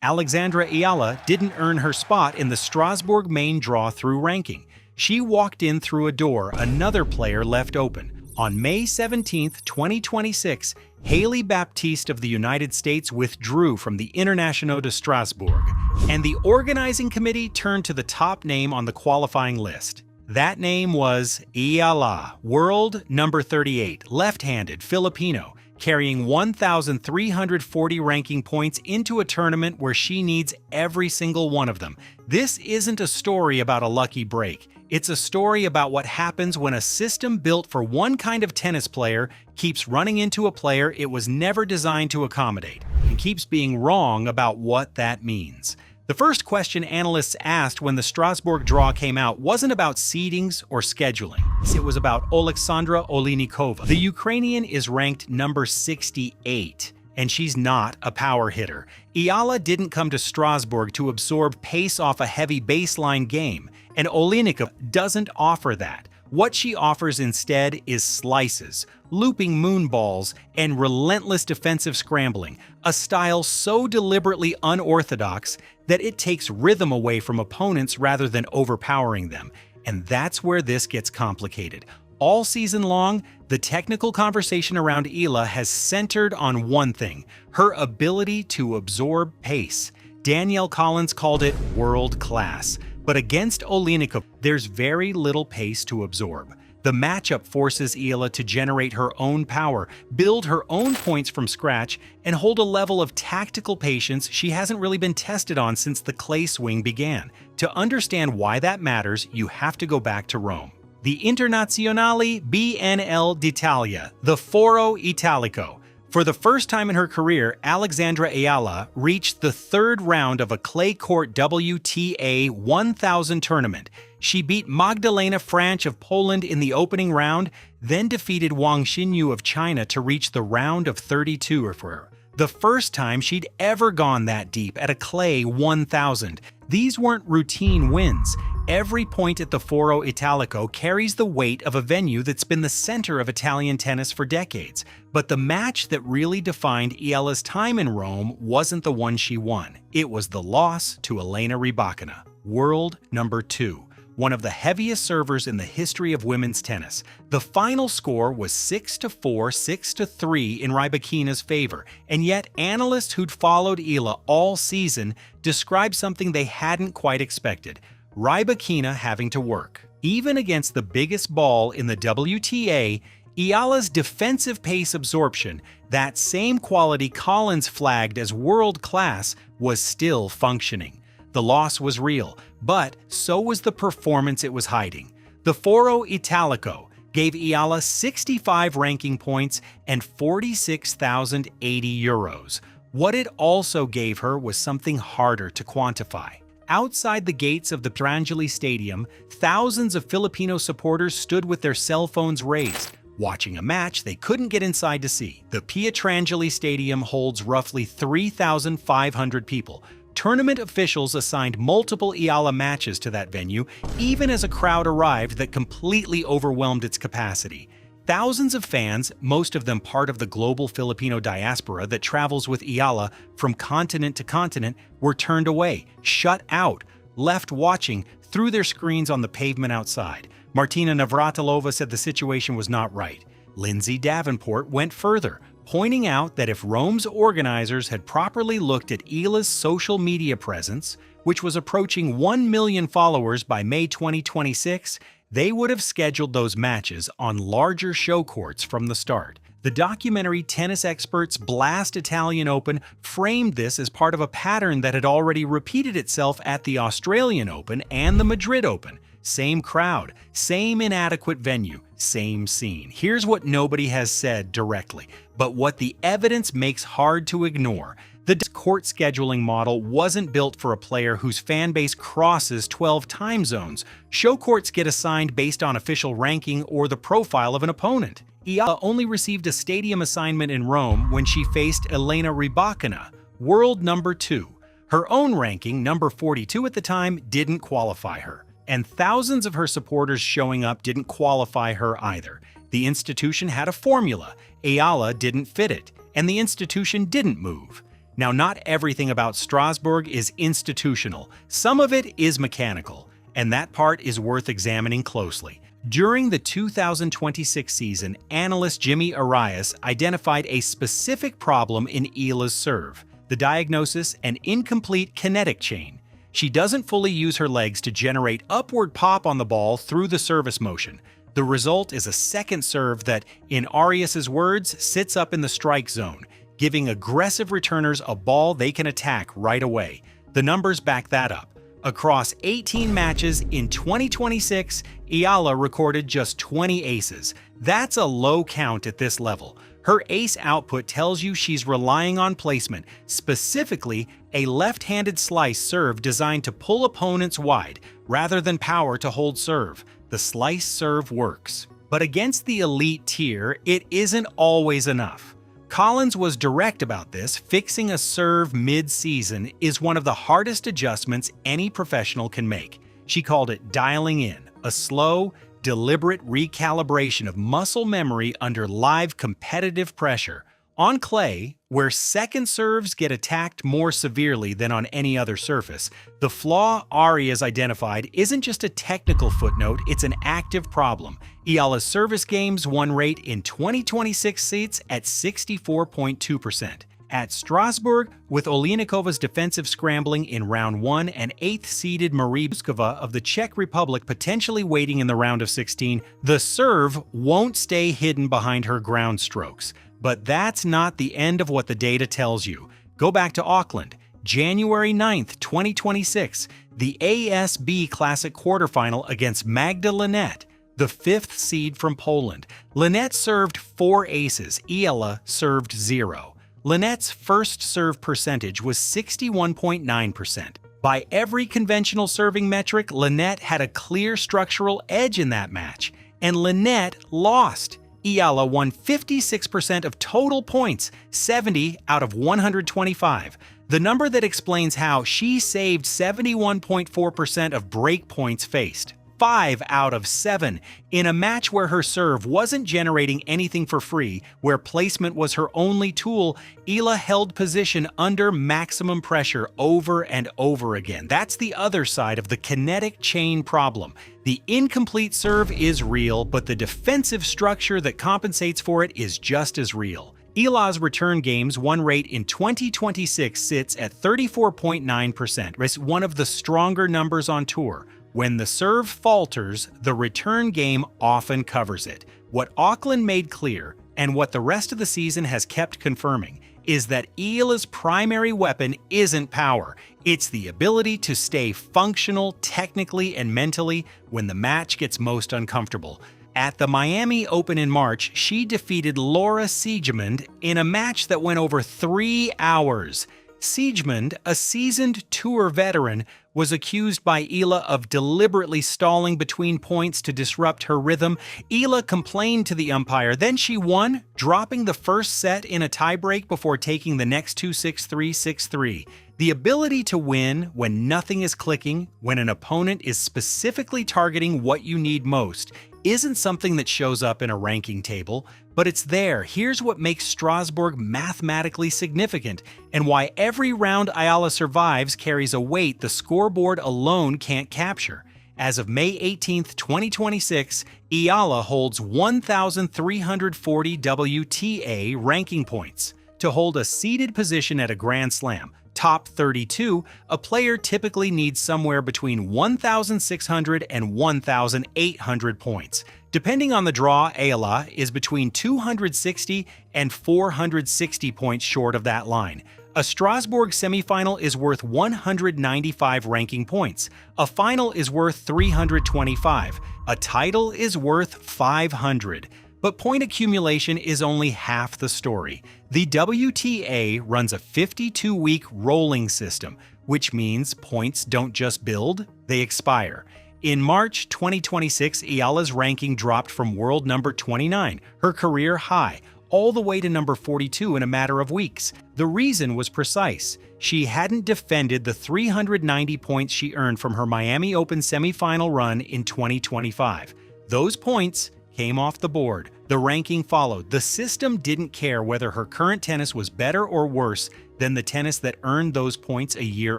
Alexandra Eala didn't earn her spot in the Strasbourg main draw-through ranking. She walked in through a door another player left open. On May 17, 2026, Haley Baptiste of the United States withdrew from the International de Strasbourg, and the organizing committee turned to the top name on the qualifying list. That name was Eala, world number 38, left-handed Filipino, carrying 1,340 ranking points into a tournament where she needs every single one of them. This isn't a story about a lucky break. It's a story about what happens when a system built for one kind of tennis player keeps running into a player it was never designed to accommodate, and keeps being wrong about what that means. The first question analysts asked when the Strasbourg draw came out wasn't about seedings or scheduling. It was about Alexandra Eala. The Ukrainian is ranked number 68, and she's not a power hitter. Eala didn't come to Strasbourg to absorb pace off a heavy baseline game, and Eala doesn't offer that. What she offers instead is slices, looping moonballs, and relentless defensive scrambling, a style so deliberately unorthodox that it takes rhythm away from opponents rather than overpowering them. And that's where this gets complicated. All season long, the technical conversation around Eala has centered on one thing: her ability to absorb pace. Danielle Collins called it world class. But against Eala, there's very little pace to absorb. The matchup forces Eala to generate her own power, build her own points from scratch, and hold a level of tactical patience she hasn't really been tested on since the clay swing began. To understand why that matters, you have to go back to Rome. The Internazionale BNL d'Italia, the Foro Italico. For the first time in her career, Alexandra Eala reached the third round of a clay court WTA 1000 tournament. She beat Magdalena Franch of Poland in the opening round, then defeated Wang Xinyu of China to reach the round of 32 for her. The first time she'd ever gone that deep at a clay 1000. These weren't routine wins. Every point at the Foro Italico carries the weight of a venue that's been the center of Italian tennis for decades. But the match that really defined Eala's time in Rome wasn't the one she won. It was the loss to Elena Rybakina, world number 2. One of the heaviest servers in the history of women's tennis. The final score was 6-4, 6-3 in Rybakina's favor, and yet analysts who'd followed Eala all season described something they hadn't quite expected: Rybakina having to work. Even against the biggest ball in the WTA, Eala's defensive pace absorption, that same quality Collins flagged as world-class, was still functioning. The loss was real, but so was the performance it was hiding. The Foro Italico gave Eala 65 ranking points and 46,080 euros. What it also gave her was something harder to quantify. Outside the gates of the Pietrangeli Stadium, thousands of Filipino supporters stood with their cell phones raised, watching a match they couldn't get inside to see. The Pietrangeli Stadium holds roughly 3,500 people. Tournament officials assigned multiple Eala matches to that venue, even as a crowd arrived that completely overwhelmed its capacity. Thousands of fans, most of them part of the global Filipino diaspora that travels with Eala from continent to continent, were turned away, shut out, left watching through their screens on the pavement outside. Martina Navratilova said the situation was not right. Lindsay Davenport went further, pointing out that if Rome's organizers had properly looked at Eala's social media presence, which was approaching 1 million followers by May 2026, they would have scheduled those matches on larger show courts from the start. The documentary Tennis Experts Blast Italian Open framed this as part of a pattern that had already repeated itself at the Australian Open and the Madrid Open. Same crowd, same inadequate venue, same scene. Here's what nobody has said directly, but what the evidence makes hard to ignore. The court scheduling model wasn't built for a player whose fan base crosses 12 time zones. Show courts get assigned based on official ranking or the profile of an opponent. Eala only received a stadium assignment in Rome when she faced Elena Rybakina, world number 2. Her own ranking, number 42 at the time, didn't qualify her. And thousands of her supporters showing up didn't qualify her either. The institution had a formula. Eala didn't fit it, and the institution didn't move. Now, not everything about Strasbourg is institutional. Some of it is mechanical, and that part is worth examining closely. During the 2026 season, analyst Jimmy Arias identified a specific problem in Eala's serve: the diagnosis: an incomplete kinetic chain. She doesn't fully use her legs to generate upward pop on the ball through the service motion. The result is a second serve that, in Arias's words, sits up in the strike zone, giving aggressive returners a ball they can attack right away. The numbers back that up. Across 18 matches in 2026, Eala recorded just 20 aces. That's a low count at this level. Her ace output tells you she's relying on placement, specifically a left-handed slice serve designed to pull opponents wide, rather than power to hold serve. The slice serve works. But against the elite tier, it isn't always enough. Collins was direct about this. Fixing a serve mid-season is one of the hardest adjustments any professional can make. She called it dialing in, a slow, deliberate recalibration of muscle memory under live competitive pressure. On clay, where second serves get attacked more severely than on any other surface, the flaw Arias identified isn't just a technical footnote, it's an active problem. Eala's service games won rate in 2026 sits at 64.2%. At Strasbourg, with Olenikova's defensive scrambling in round 1 and 8th-seeded Marie Buskova of the Czech Republic potentially waiting in the round of 16, the serve won't stay hidden behind her ground strokes. But that's not the end of what the data tells you. Go back to Auckland, January 9th, 2026, the ASB Classic quarterfinal against Magda Linette, the 5th seed from Poland. Linette served 4 aces, Eala served 0. Linette's first serve percentage was 61.9%. By every conventional serving metric, Linette had a clear structural edge in that match, and Linette lost. Eala won 56% of total points, 70 out of 125. The number that explains how she saved 71.4% of break points faced, 5 out of 7, in a match where her serve wasn't generating anything for free, where placement was her only tool. Eala held position under maximum pressure over and over again. That's the other side of the kinetic chain problem. The incomplete serve is real, but the defensive structure that compensates for it is just as real. Eala's return games won rate in 2026 sits at 34.9%. It's one of the stronger numbers on tour. When the serve falters, the return game often covers it. What Auckland made clear, and what the rest of the season has kept confirming, is that Eala's primary weapon isn't power. It's the ability to stay functional technically and mentally when the match gets most uncomfortable. At the Miami Open in March, she defeated Laura Siegemund in a match that went over 3 hours. Siegemund, a seasoned tour veteran, was accused by Eala of deliberately stalling between points to disrupt her rhythm. Eala complained to the umpire, then she won, dropping the first set in a tiebreak before taking the next 2 6-3, 6-3. The ability to win when nothing is clicking, when an opponent is specifically targeting what you need most, isn't something that shows up in a ranking table, but it's there. Here's what makes Strasbourg mathematically significant, and why every round Eala survives carries a weight the scoreboard alone can't capture. As of May 18, 2026, Eala holds 1,340 WTA ranking points. To hold a seeded position at a Grand Slam, top 32, a player typically needs somewhere between 1,600 and 1,800 points. Depending on the draw, Eala is between 260 and 460 points short of that line. A Strasbourg semifinal is worth 195 ranking points. A final is worth 325. A title is worth 500. But point accumulation is only half the story. The WTA runs a 52-week rolling system, which means points don't just build, they expire. In March 2026, Eala's ranking dropped from world number 29, her career high, all the way to number 42 in a matter of weeks. The reason was precise. She hadn't defended the 390 points she earned from her Miami Open semifinal run in 2025. Those points came off the board. The ranking followed. The system didn't care whether her current tennis was better or worse, than the tennis that earned those points a year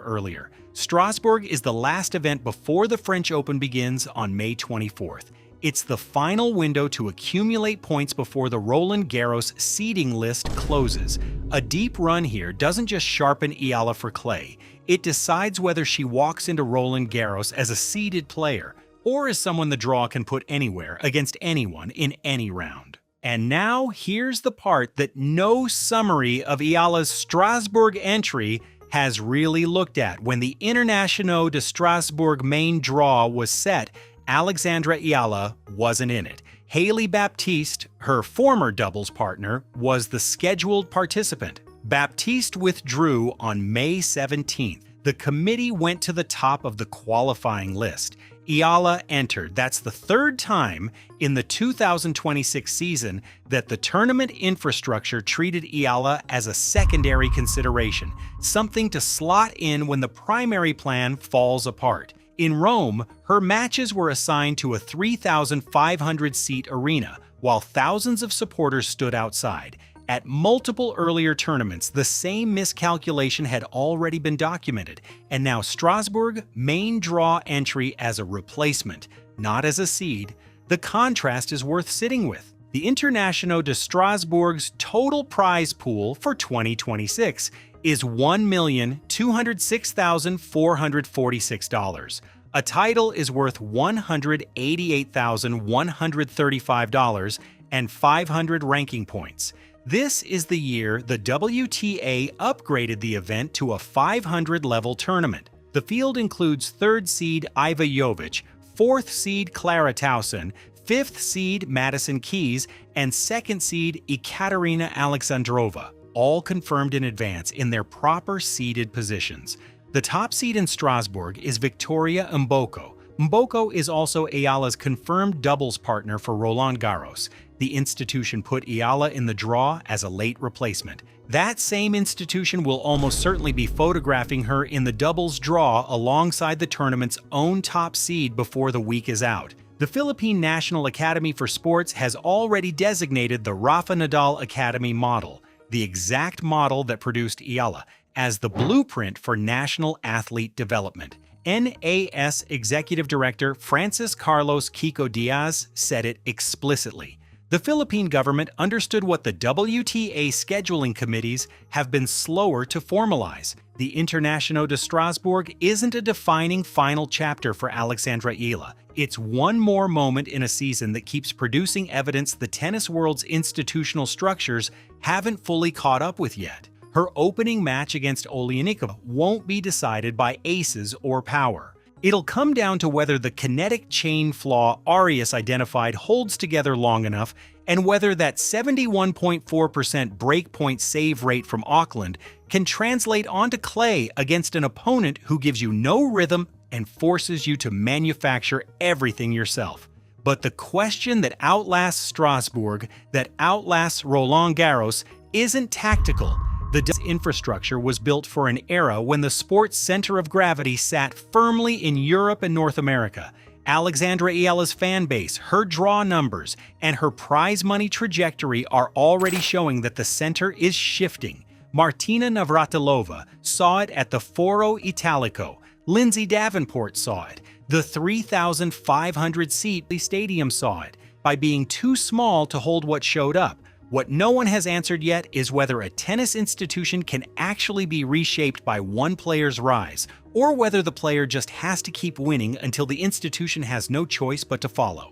earlier. Strasbourg is the last event before the French Open begins on May 24th. It's the final window to accumulate points before the Roland Garros seeding list closes. A deep run here doesn't just sharpen Eala for clay. It decides whether she walks into Roland Garros as a seeded player or as someone the draw can put anywhere against anyone in any round. And now here's the part that no summary of Eala's Strasbourg entry has really looked at. When the International de Strasbourg main draw was set, Alexandra Eala wasn't in it. Hailey Baptiste, her former doubles partner, was the scheduled participant. Baptiste withdrew on May 17th. The committee went to the top of the qualifying list. Eala entered. That's the third time in the 2026 season that the tournament infrastructure treated Eala as a secondary consideration, something to slot in when the primary plan falls apart. In Rome, her matches were assigned to a 3,500-seat arena, while thousands of supporters stood outside. At multiple earlier tournaments, the same miscalculation had already been documented, and now Strasbourg main draw entry as a replacement, not as a seed. The contrast is worth sitting with. The International de Strasbourg's total prize pool for 2026 is $1,206,446. A title is worth $188,135 and 500 ranking points. This is the year the WTA upgraded the event to a 500-level tournament. The field includes 3rd seed Iva Jovic, 4th seed Clara Tauson, 5th seed Madison Keys, and 2nd seed Ekaterina Alexandrova, all confirmed in advance in their proper seeded positions. The top seed in Strasbourg is Victoria Mboko. Mboko is also Eala's confirmed doubles partner for Roland Garros. The institution put Eala in the draw as a late replacement. That same institution will almost certainly be photographing her in the doubles draw alongside the tournament's own top seed before the week is out. The Philippine National Academy for Sports has already designated the Rafa Nadal Academy model, the exact model that produced Eala, as the blueprint for national athlete development. NAS Executive Director Francis Carlos Kiko Diaz said it explicitly. The Philippine government understood what the WTA scheduling committees have been slower to formalize. The International de Strasbourg isn't a defining final chapter for Alexandra Eala. It's one more moment in a season that keeps producing evidence the tennis world's institutional structures haven't fully caught up with yet. Her opening match against Oleinikova won't be decided by aces or power. It'll come down to whether the kinetic chain flaw Arias identified holds together long enough and whether that 71.4% breakpoint save rate from Auckland can translate onto clay against an opponent who gives you no rhythm and forces you to manufacture everything yourself. But the question that outlasts Strasbourg, that outlasts Roland Garros, isn't tactical. The infrastructure was built for an era when the sport's center of gravity sat firmly in Europe and North America. Alexandra Eala's fan base, her draw numbers, and her prize money trajectory are already showing that the center is shifting. Martina Navratilova saw it at the Foro Italico. Lindsay Davenport saw it. The 3,500-seat stadium saw it, by being too small to hold what showed up. What no one has answered yet is whether a tennis institution can actually be reshaped by one player's rise, or whether the player just has to keep winning until the institution has no choice but to follow.